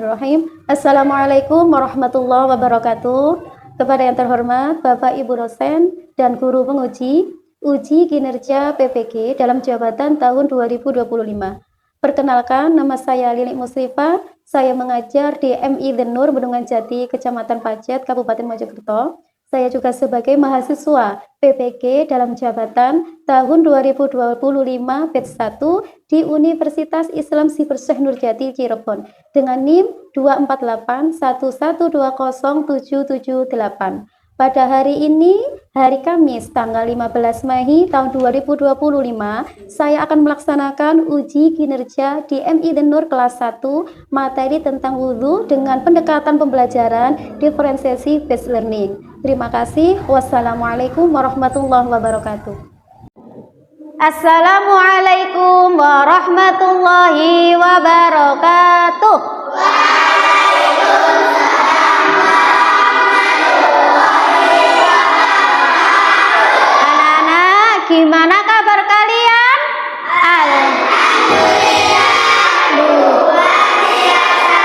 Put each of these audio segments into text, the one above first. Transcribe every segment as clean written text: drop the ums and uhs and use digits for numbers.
Bismillahirrahmanirrahim. Assalamualaikum warahmatullahi wabarakatuh. Kepada yang terhormat Bapak Ibu dosen dan guru penguji uji kinerja PPG dalam jabatan tahun 2025. Perkenalkan, nama saya Lilik Musrifah. Saya mengajar di MI The Nur, Bendungan Jati, Kecamatan Pacet, Kabupaten Mojokerto. Saya juga sebagai mahasiswa PPG dalam jabatan tahun 2025 batch 1 di Universitas Islam Siber Syekh Nurjati Cirebon dengan NIM 24811207778. Pada hari ini, hari Kamis, tanggal 15 Mei tahun 2025, saya akan melaksanakan uji kinerja di MI The Nur kelas 1, materi tentang wudhu dengan pendekatan pembelajaran diferensiasi based learning. Terima kasih. Wassalamualaikum warahmatullahi wabarakatuh. Assalamualaikum warahmatullahi wabarakatuh. Gimana kabar kalian? Alhamdulillah, luar biasa.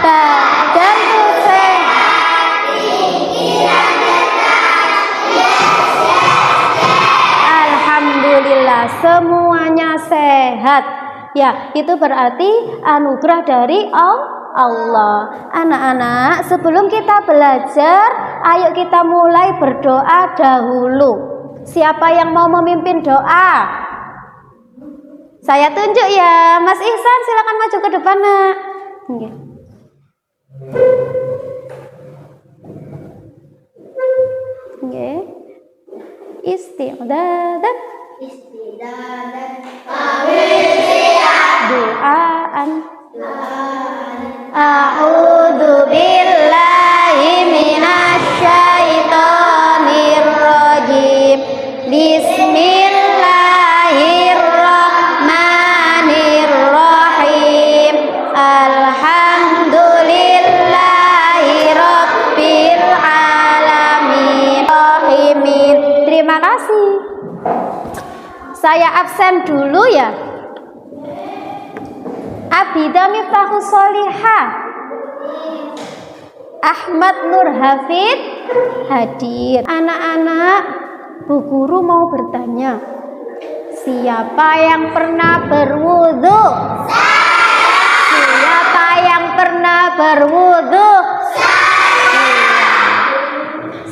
Badan sehat, pikiran cerdas. Alhamdulillah, semuanya sehat. Ya, itu berarti anugerah dari Allah. Anak-anak, sebelum kita belajar, ayo kita mulai berdoa dahulu. Siapa yang mau memimpin doa? Saya tunjuk ya, Mas Ihsan, silakan maju ke depan, Nak. Nggih. Isti'dadat. Doaan. A'udzu billahi minasyaitonir rajim. Bismillahirrahmanirrahim. Alhamdulillahirabbil alamin. Terima kasih. Saya absen dulu ya. Abida Miftahus Sholihah, Ahmad Nur Hafid hadir. Anak-anak, Bu Guru mau bertanya, siapa yang pernah berwudu? Siapa yang pernah berwudu?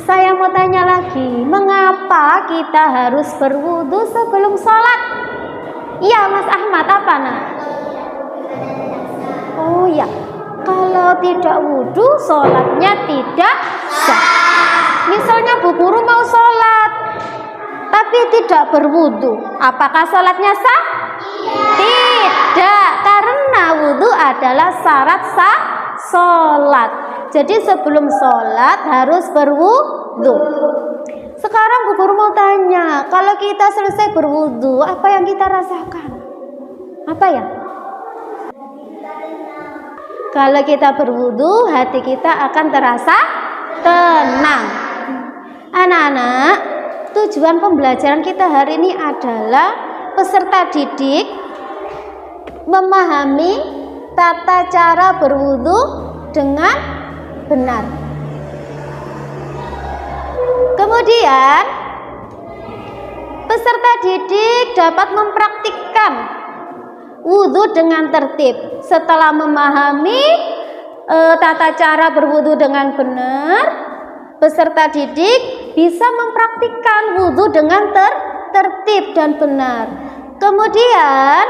Saya mau tanya lagi, mengapa kita harus berwudu sebelum sholat? Iya, Mas Ahmad, apa nak? Oh ya, kalau tidak wudu, sholatnya tidak sah. Misalnya Bu Guru mau sholat, tapi tidak berwudu, apakah sholatnya sah? Tidak, karena wudu adalah syarat sah sholat. Jadi sebelum sholat harus berwudu. Sekarang Bu Guru mau tanya, kalau kita selesai berwudu, apa yang kita rasakan? Apa ya? Kalau kita berwudu, hati kita akan terasa tenang. Anak-anak, tujuan pembelajaran kita hari ini adalah peserta didik memahami tata cara berwudu dengan benar. Kemudian, peserta didik dapat mempraktikkan wudu dengan tertib. Setelah memahami tata cara berwudu dengan benar, peserta didik bisa mempraktikkan wudu dengan tertib dan benar. Kemudian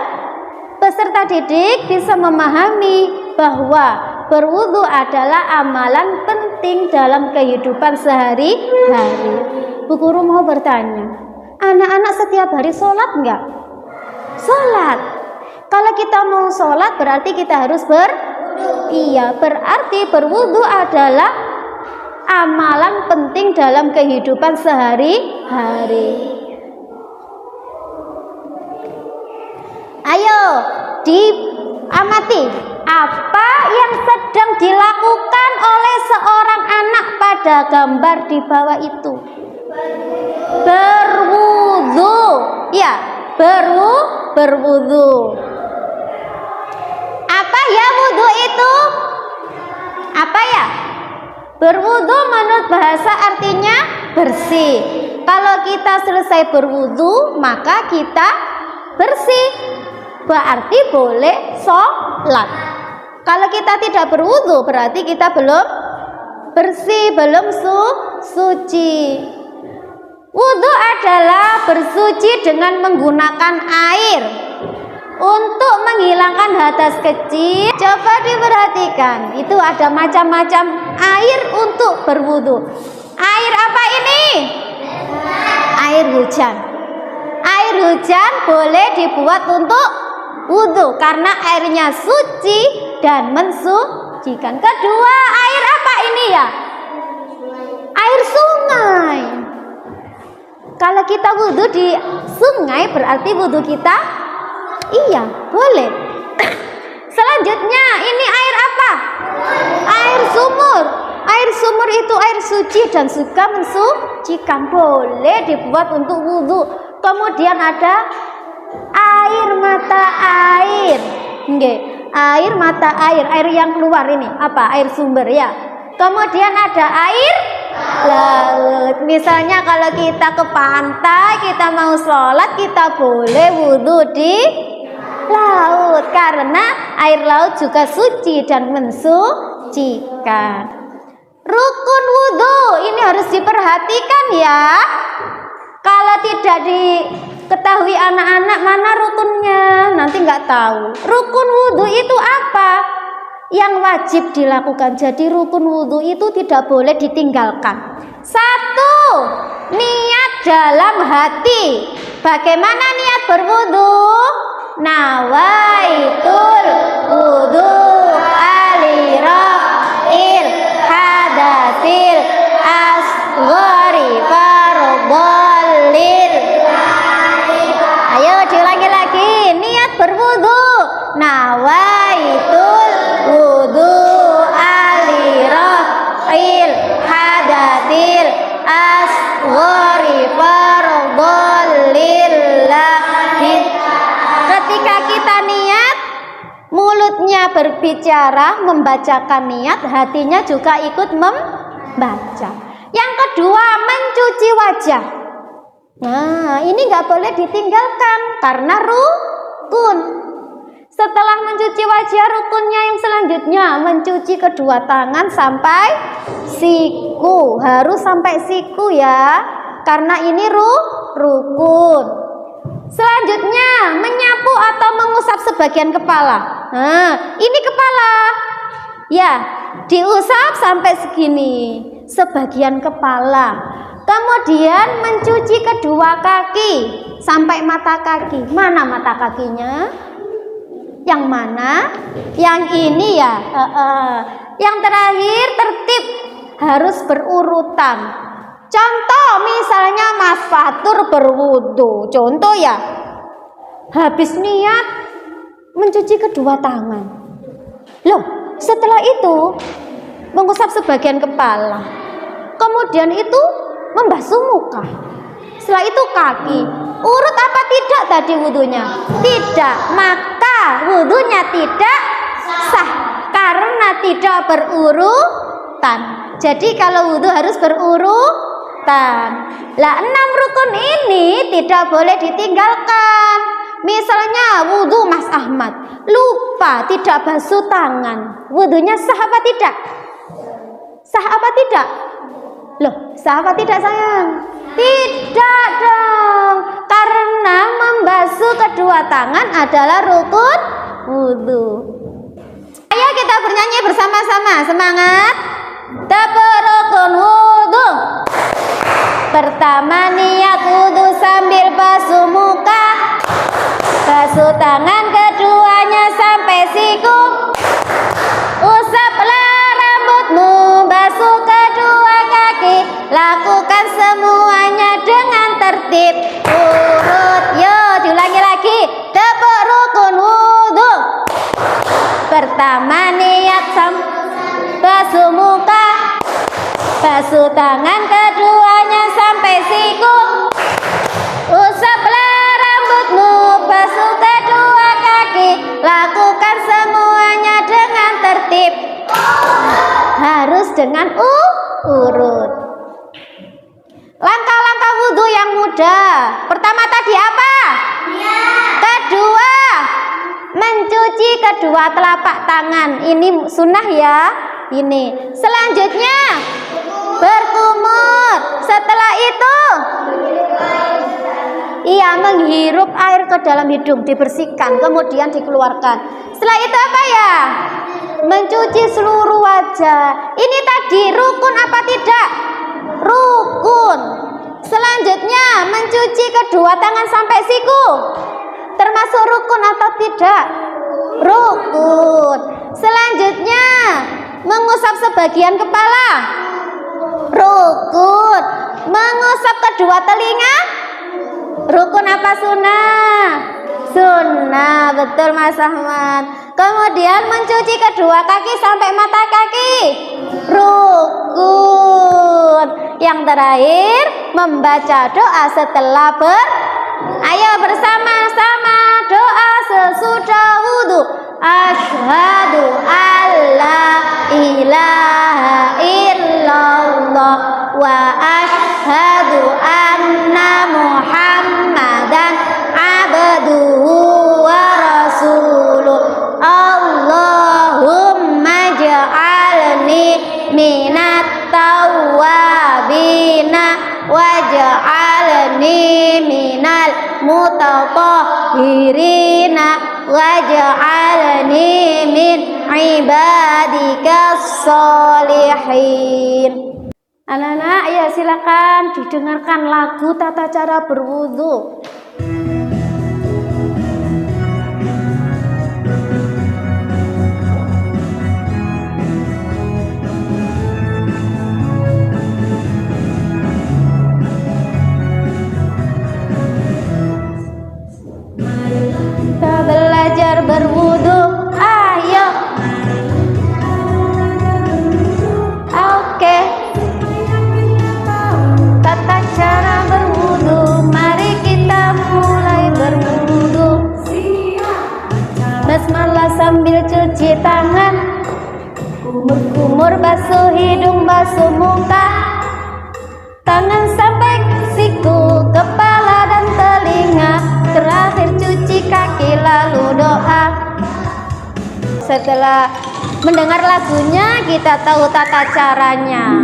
peserta didik bisa memahami bahwa berwudu adalah amalan penting dalam kehidupan sehari-hari. Bu Guru mau bertanya, anak-anak setiap hari sholat enggak? Sholat. Kalau kita mau sholat berarti kita harus Iya, berarti berwudu adalah amalan penting dalam kehidupan sehari-hari. Ayo diamati, apa yang sedang dilakukan oleh seorang anak pada gambar di bawah itu? Berwudu. Ya, berwudu. Apa ya wudu itu? apa ya? Berwudu menurut bahasa artinya bersih. Kalau kita selesai berwudu, maka kita bersih. Berarti boleh sholat. Kalau kita tidak berwudu, berarti kita belum bersih, belum suci. Wudu adalah bersuci dengan menggunakan air untuk menghilangkan hadas kecil. Coba diperhatikan, itu ada macam-macam air untuk berwudu. Air apa ini? Air hujan. Air hujan boleh dibuat untuk wudu karena airnya suci dan mensucikan. Kedua, air apa ini ya? Air sungai. Kalau kita wudu di sungai berarti wudu kita iya, boleh. Selanjutnya, ini air apa? Air sumur. Air sumur itu air suci dan suka mensucikan, boleh dibuat untuk wudu. Kemudian ada air mata air. Nggih, air mata air, air yang keluar ini apa? Air sumber ya. Kemudian ada air laut. Misalnya kalau kita ke pantai, kita mau sholat, kita boleh wudu di laut karena air laut juga suci dan mensucikan. Rukun wudu ini harus diperhatikan ya. Kalau tidak diketahui anak-anak mana rukunnya, nanti nggak tahu. Rukun wudu itu apa? Yang wajib dilakukan. Jadi rukun wudu itu tidak boleh ditinggalkan. 1. Niat dalam hati. Bagaimana niat berwudu? Nawaitul wudu alirafil hadasil asghari fardholil. Ayo diulangi lagi. Niat berwudu. Nawaitul wudu alirafil hadasil asghari fardholil. Ketika kita niat, mulutnya berbicara, membacakan niat, hatinya juga ikut membaca. Yang kedua, mencuci wajah. Nah, ini nggak boleh ditinggalkan karena rukun. Setelah mencuci wajah, rukunnya yang selanjutnya mencuci kedua tangan sampai siku. Harus sampai siku ya, karena ini rukun. Selanjutnya, menyapu atau mengusap sebagian kepala. Nah, ini kepala. Ya, diusap sampai segini, sebagian kepala. Kemudian mencuci kedua kaki sampai mata kaki. Mana mata kakinya? Yang mana? Yang ini ya. Yang terakhir, tertib harus berurutan. Contoh misalnya Mas Fatur berwudu. Contoh ya, habis niat mencuci kedua tangan. Loh, setelah itu mengusap sebagian kepala. Kemudian itu membasuh muka. Setelah itu kaki. Urut apa tidak tadi wudunya? Tidak. Maka wudunya tidak sah karena tidak berurutan. Jadi kalau wudu harus berurutan. Lah 6 rukun ini tidak boleh ditinggalkan. Misalnya wudu Mas Ahmad, lupa tidak basuh tangan. Wudunya sah apa tidak? Sah apa tidak? Loh, sah apa tidak sayang? Tidak dong. Karena membasuh kedua tangan adalah rukun wudu. Ayo kita bernyanyi bersama-sama. Semangat. Tepuk rukun wudu. Pertama niat wudu sambil basuh muka, basuh tangan keduanya sampai siku, usaplah rambutmu, basuh kedua kaki, lakukan semuanya dengan tertib urut. Yo, diulangi lagi. Tepuk rukun wudu. Pertama niat basuh muka, basuh tangan keduanya sampai siku, usaplah rambutmu, basuh kedua kaki, lakukan semuanya dengan tertib. dengan urut. Langkah-langkah wudhu yang mudah. Pertama tadi apa? Kedua, mencuci kedua telapak tangan. Ini sunnah ya. Ini. Selanjutnya berkumur. Setelah itu menghirup air ke dalam hidung, dibersihkan, kemudian dikeluarkan. Setelah itu apa ya? Mencuci seluruh wajah. Ini tadi rukun apa tidak? Rukun. Selanjutnya mencuci kedua tangan sampai siku. Termasuk rukun atau tidak? Rukun. Selanjutnya mengusap sebagian kepala. Rukun. Mengusap kedua telinga. Rukun apa sunnah? Sunnah, betul Mas Ahmad. Kemudian mencuci kedua kaki sampai mata kaki. Rukun. Yang terakhir membaca doa setelah Ayo bersama-sama doa sesudah wudhu. Asyhadu alla ilaha illallah wa asyhadu anna Muhammadan abduhu wa rasuluh. Allahumma ja'alni minat tawwabina waj'alni minal mutatahhirina waj'alni min ibadikas sholihin. Anak-anak, ayo silakan didengarkan lagu tata cara berwudu. Kita belajar berwudu, ayo. Oke. Tata cara berwudu, mari kita mulai berwudu. Basmalah sambil cuci tangan, kumur-kumur basuh hidung, basuh muka, tangan sampai siku, kepala dan telinga. Terakhir cuci kaki lalu doa. Setelah mendengar lagunya kita tahu tata caranya.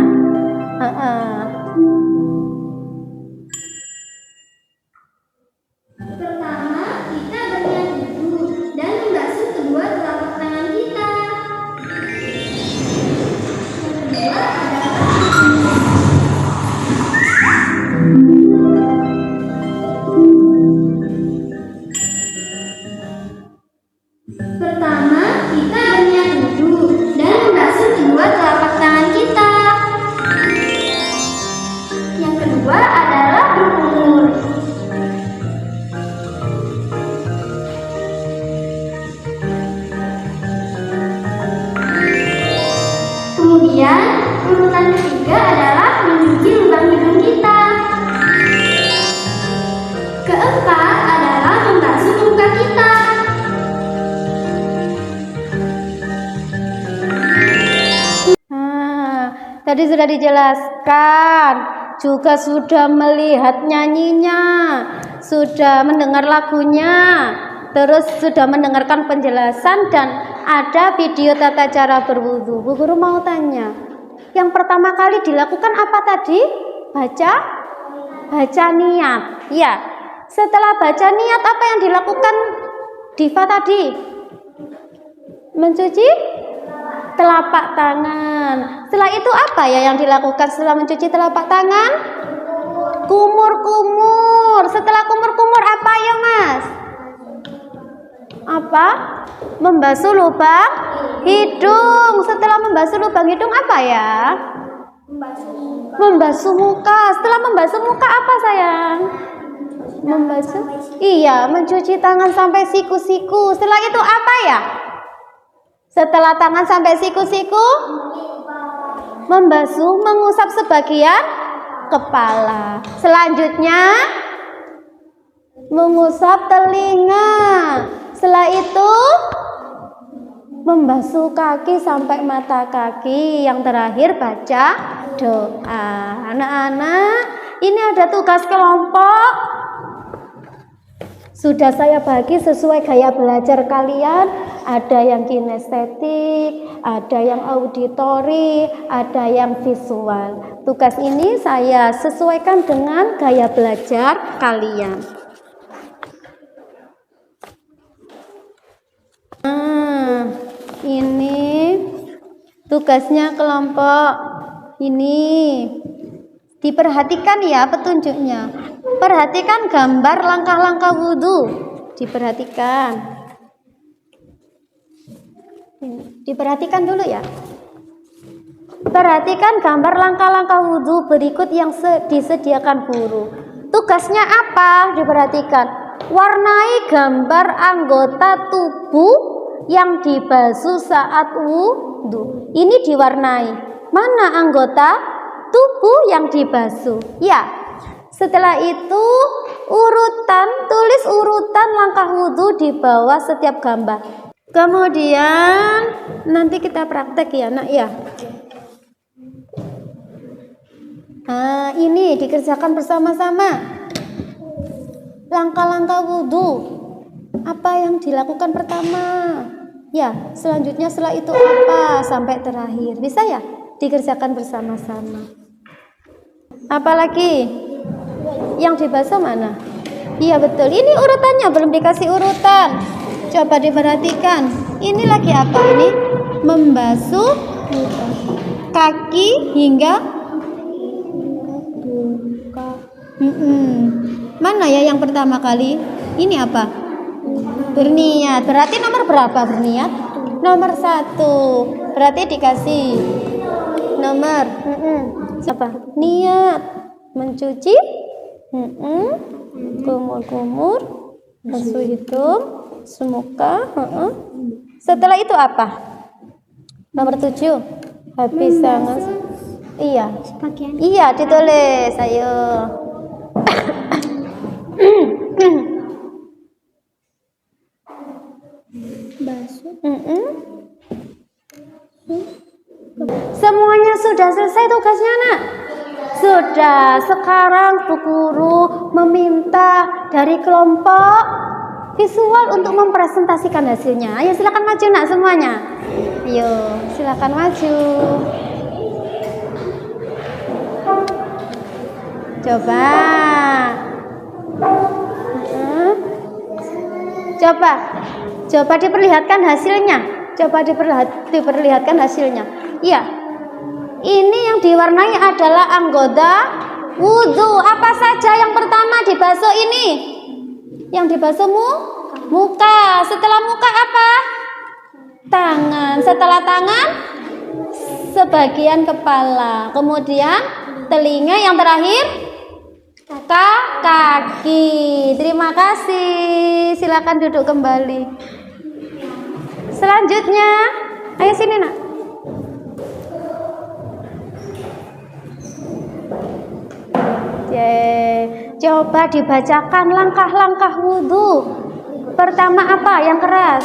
Pertama, kita berniat wudhu dan membasuh kedua telapak tangan kita. Yang kedua adalah berkumur. Kemudian urutan ketiga adalah mencuci lubang hidung kita. Keempat adalah membasuh muka kita. Tadi sudah dijelaskan, juga sudah melihat nyanyinya, sudah mendengar lagunya, terus sudah mendengarkan penjelasan dan ada video tata cara berwudu. Bu Guru mau tanya, yang pertama kali dilakukan apa tadi? Baca niat. Ya. Setelah baca niat apa yang dilakukan Diva tadi? Mencuci telapak tangan. Setelah itu apa ya yang dilakukan setelah mencuci telapak tangan? Kumur-kumur. Setelah kumur-kumur apa ya Mas? Apa? Membasuh lubang hidung. Setelah membasuh lubang hidung apa ya? Membasuh muka. Setelah membasuh muka apa sayang? Membasuh? Iya, mencuci tangan sampai siku-siku. Setelah itu apa ya? Setelah tangan sampai siku-siku, membasuh, mengusap sebagian kepala. Selanjutnya, mengusap telinga. Setelah itu, membasuh kaki sampai mata kaki. Yang terakhir baca doa. Anak-anak, ini ada tugas kelompok. Sudah saya bagi sesuai gaya belajar kalian. Ada yang kinestetik, ada yang auditori, ada yang visual. Tugas ini saya sesuaikan dengan gaya belajar kalian. Nah, ini tugasnya kelompok ini. Diperhatikan ya petunjuknya. Perhatikan gambar langkah-langkah wudhu. Diperhatikan. Diperhatikan dulu ya. Perhatikan gambar langkah-langkah wudhu berikut yang disediakan guru. Tugasnya apa? Diperhatikan. Warnai gambar anggota tubuh yang dibasuh saat wudhu. Ini diwarnai. Mana anggota tubuh yang dibasuh? Ya. Setelah itu tulis urutan langkah wudhu di bawah setiap gambar. Kemudian nanti kita praktek ya nak ya. Nah, ini dikerjakan bersama-sama. Langkah-langkah wudhu. Apa yang dilakukan pertama? Ya, selanjutnya setelah itu apa sampai terakhir. Bisa ya? Dikerjakan bersama-sama. Apalagi? Yang dibasuh mana? Iya betul. Ini urutannya belum dikasih urutan. Coba diperhatikan. Ini lagi apa ini? Membasuh kaki hingga Mana ya yang pertama kali? Ini apa? Berniat. Berarti nomor berapa berniat? Nomor 1. Berarti dikasih nomor apa? Niat mencuci kumur-kumur, basuh hidung, semuka. Setelah itu apa? Nomor 7. Habis sangat. Iya. Iya ditulis. Ayo. Basuh. Semuanya sudah selesai tugasnya nak? Sudah. Sekarang Bu Guru meminta dari kelompok visual untuk mempresentasikan hasilnya. Ayo silakan maju nak semuanya. Ayo silakan maju. Coba. Coba diperlihatkan hasilnya. Coba diperlihatkan hasilnya. Iya. Ini yang diwarnai adalah anggota wudhu. Apa saja yang pertama dibasuh ini? Yang dibasuh muka. Setelah muka apa? Tangan. Setelah tangan sebagian kepala. Kemudian telinga, yang terakhir kaki. Terima kasih. Silakan duduk kembali. Selanjutnya, ayo sini nak. Coba dibacakan langkah-langkah wudhu. Pertama apa? Yang keras.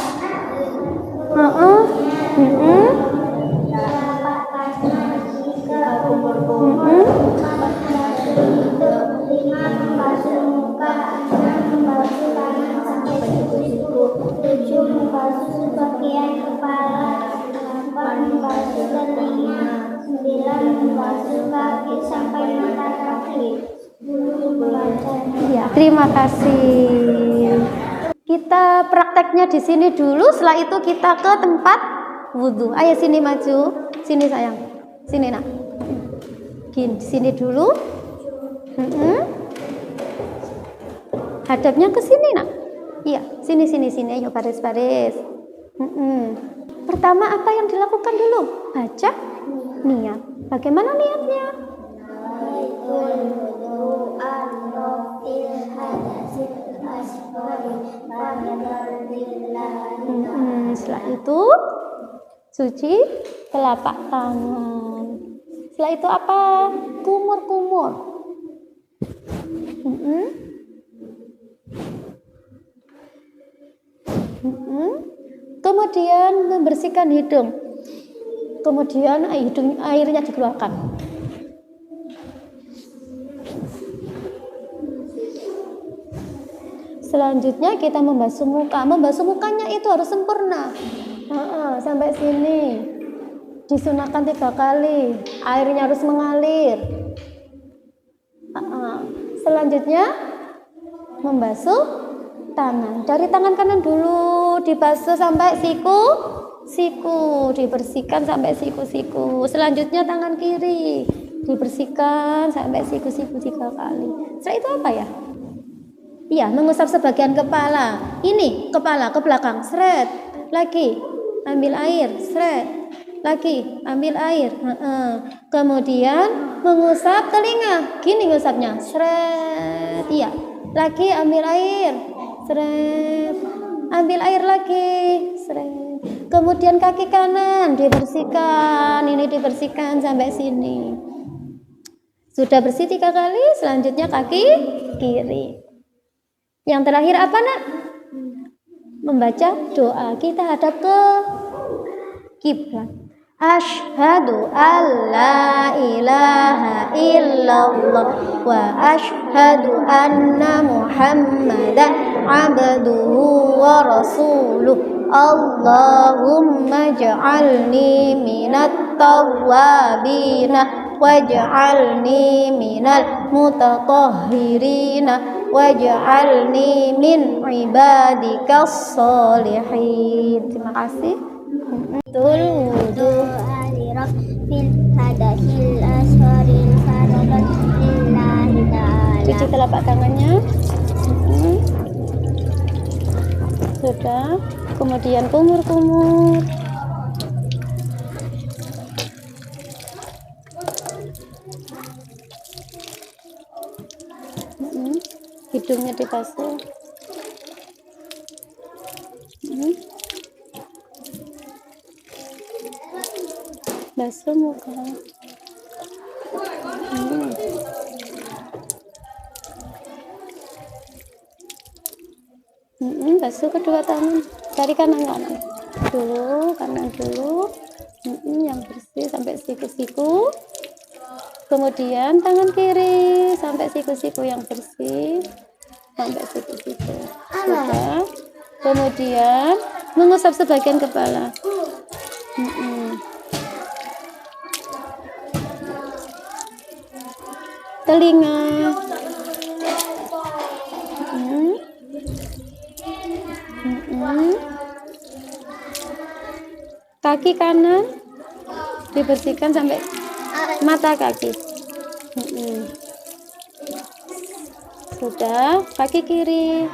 Membasuh bagian kepala, 8 membasuh telinga, 9 membasuh kaki sampai mata kaki, 10 membaca. Ya, terima kasih. Kita prakteknya di sini dulu, setelah itu kita ke tempat wudhu. Ayo sini maju, sini sayang, sini nak. Gini, sini dulu. Hadapnya ke sini nak. Iya, sini. Ayo baris-baris. Pertama apa yang dilakukan dulu? Baca niat. Bagaimana niatnya? Setelah itu cuci telapak tangan. Setelah itu apa? Kumur-kumur. Kemudian membersihkan hidung. Kemudian airnya dikeluarkan. Selanjutnya kita membasuh muka. Membasuh mukanya itu harus sempurna. Sampai sini. Disunahkan 3 kali. Airnya harus mengalir. Selanjutnya membasuh tangan. Dari tangan kanan dulu dibasuh sampai siku, dibersihkan sampai siku-siku. Selanjutnya tangan kiri dibersihkan sampai siku-siku 3 kali. Setelah itu apa ya? Iya, mengusap sebagian kepala. Ini kepala ke belakang, seret. Lagi ambil air, seret. Lagi ambil air. Kemudian mengusap telinga. Gini ngusapnya, seret. Iya. Lagi ambil air, seret. Ambil air lagi, seret. Kemudian kaki kanan dibersihkan. Ini dibersihkan sampai sini. Sudah bersih 3 kali, selanjutnya kaki kiri. Yang terakhir apa, Nak? Membaca doa. Kita hadap ke kiblat. Asyhadu alla ilaha illallah wa asyhadu anna Muhammadan abduhu wa rasuluh. Allahumma ja'alni minat tawwabina waj'alni minal mutatahhirina waj'alni min ibadikas sholihin. Terima kasih. Wudu cuci telapak tangannya. Sudah. Kemudian kumur-kumur. Hidungnya dibasuh. Basuh muka. Basuh kedua tangan. Dari kanan dulu, kanan dulu. Yang bersih sampai siku-siku. Kemudian tangan kiri sampai siku-siku yang bersih. Sampai siku-siku. Sudah. Kemudian mengusap sebagian kepala. Telinga. Kaki kanan dibersihkan sampai mata kaki. Sudah. Kaki kiri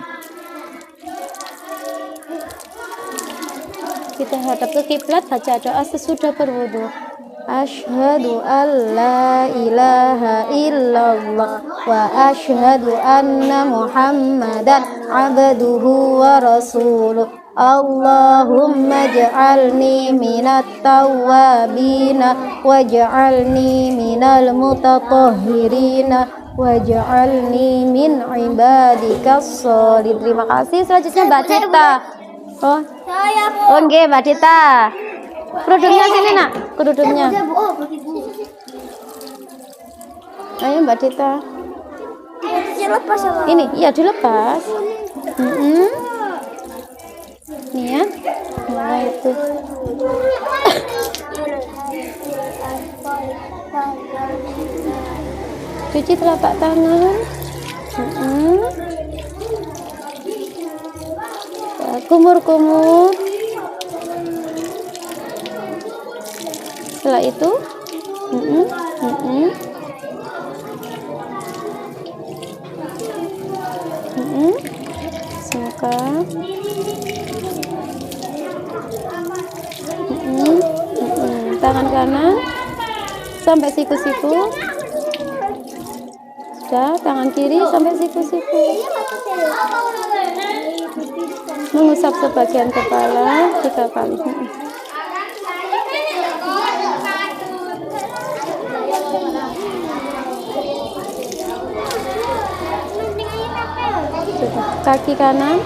kita hadap ke kiblat, baca doa sesudah berwudu. Asyhadu alla ilaha illallah wa asyhadu anna Muhammadan abduhu wa rasuluh. Allahumma ja'alni minat tawwabina waj'alni minal mutatahhirina waj'alni min ibadikas sholihin. Terima kasih. Selanjutnya Mbak Dita. Nggih, Mbak Dita. Kerudungnya sini, Nak. Kerudungnya. Ayo Mbak Dita. Ini, iya dilepas. Nih ya. Nah, itu. Cuci telapak tangan. Kumur-kumur. Setelah itu suka tangan kanan sampai siku-siku. Sudah. Tangan kiri sampai siku-siku. Mengusap sebagian kepala 3 kali. Kaki kanan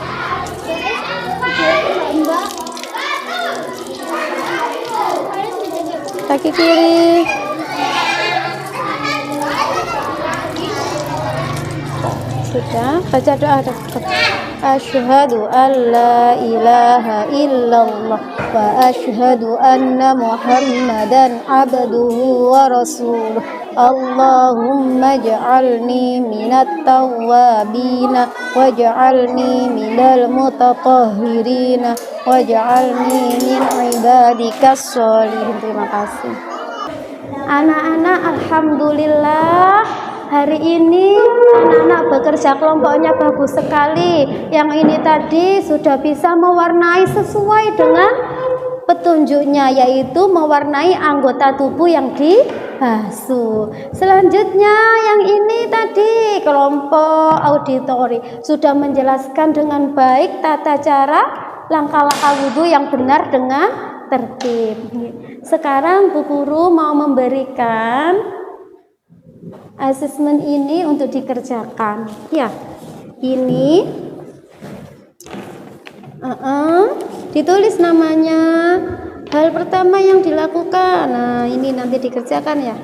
Kaki kiri. Sudah, baca doa. Asyhadu an la ilaha illallah wa asyhadu anna Muhammadan abduhu wa rasuluh. Allahumma ja'alni minat tawwabina waj'alni minal mutatahhirina waj'alni min ibadikas sholihin. Terima kasih. Anak-anak, alhamdulillah hari ini anak-anak bekerja kelompoknya bagus sekali. Yang ini tadi sudah bisa mewarnai sesuai dengan petunjuknya, yaitu mewarnai anggota tubuh yang dibasuh. Selanjutnya yang ini tadi kelompok auditori sudah menjelaskan dengan baik tata cara langkah-langkah wudhu yang benar dengan tertib. Sekarang Bu Guru mau memberikan asesmen ini untuk dikerjakan. Ya, ini ditulis namanya. Hal pertama yang dilakukan. Nah, ini nanti dikerjakan ya.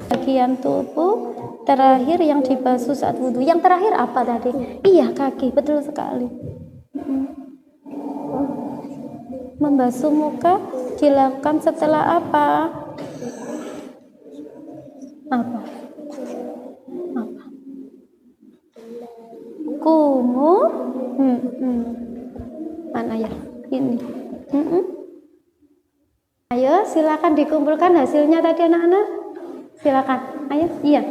Bagian tubuh terakhir yang dibasuh saat wudhu. Yang terakhir apa tadi? Iya, kaki. Betul sekali. Membasuh muka dilakukan setelah apa? Apa? Kumur. Mana ya? Ini. Ayo, silakan dikumpulkan hasilnya tadi anak-anak. Silakan. Ayo, iya.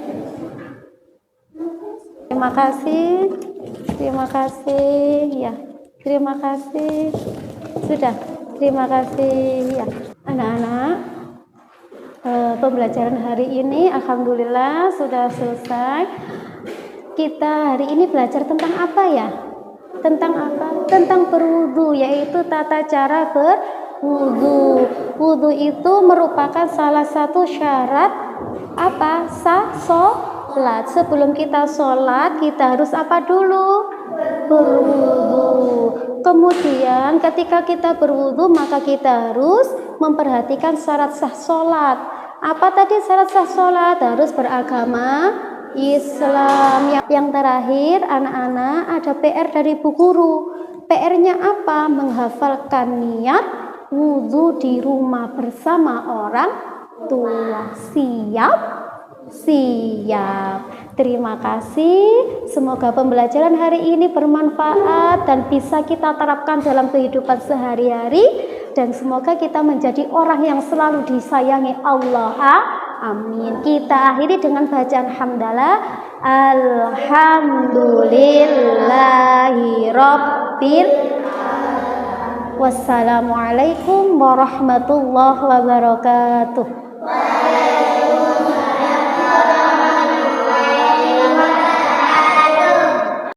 Terima kasih. Terima kasih. Ya. Terima kasih. Sudah. Terima kasih. Ya. Anak-anak, pembelajaran hari ini alhamdulillah sudah selesai. Kita hari ini belajar tentang apa ya? Tentang apa? Tentang berwudu, yaitu tata cara berwudu. Wudu itu merupakan salah satu syarat apa? Sholat. Sebelum kita sholat, kita harus apa dulu? Berwudu. Kemudian ketika kita berwudu, maka kita harus memperhatikan syarat sah sholat. Apa tadi syarat sah sholat? Harus beragama Islam. Yang terakhir, anak-anak, ada PR dari Bu Guru. PR-nya apa? Menghafalkan niat wudu di rumah bersama orang tua. Siap? Siap. Terima kasih. Semoga pembelajaran hari ini bermanfaat dan bisa kita terapkan dalam kehidupan sehari-hari, dan semoga kita menjadi orang yang selalu disayangi Allah. Amin. Kita akhiri dengan bacaan hamdalah. Alhamdulillahirabbil. Wassalamualaikum warahmatullahi wabarakatuh.